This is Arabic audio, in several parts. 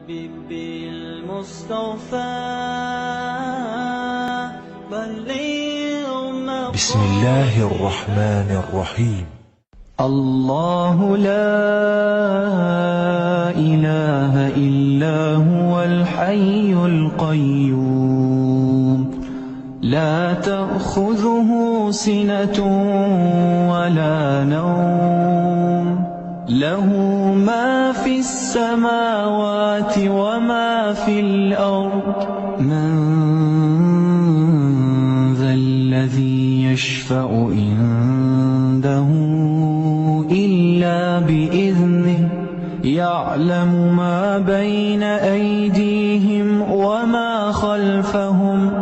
بالمصطفى بسم الله الرحمن الرحيم. الله لا إله إلا هو الحي القيوم لا تأخذه سنة ولا نوم له ما في السماوات وما في الأرض من ذا الذي يشفع عنده إلا بإذنه يعلم ما بين أيديهم وما خلفهم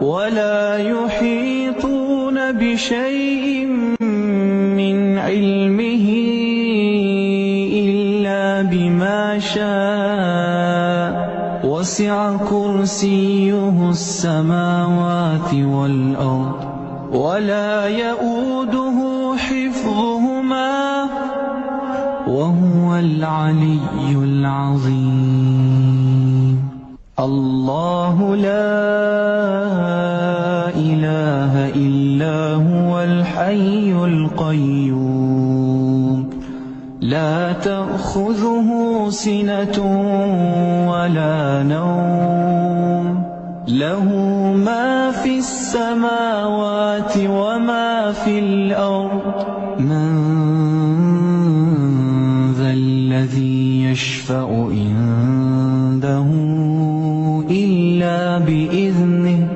ولا يحيطون بشيء من علمه إلا بما شاء وسع كرسيه السماوات والأرض ولا يؤوده حفظهما وهو العلي العظيم. الله لا إله إلا هو الحي القيوم لا تأخذه سنة ولا نوم له ما في السماوات وما في الأرض من ذا الذي يشفع عنده إلا بإذنه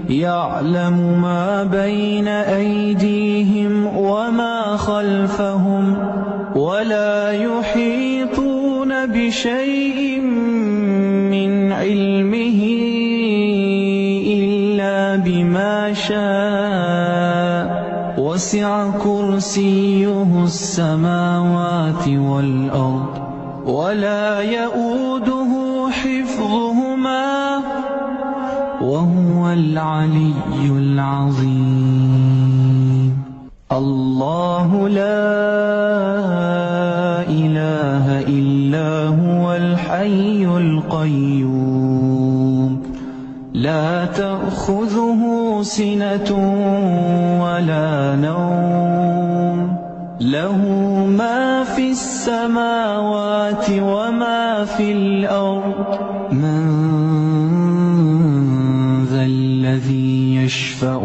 يعلم ما بين أيديهم وما خلفهم ولا يحيطون بشيء من علمه إلا بما شاء وسع كرسيه السماوات والأرض ولا يؤوده حفظهما وهو العلي العظيم. الله لا إله إلا هو الحي القيوم لا تأخذه سنة ولا نوم له ما في السماوات وما في الأرض من ذا الذي يشفع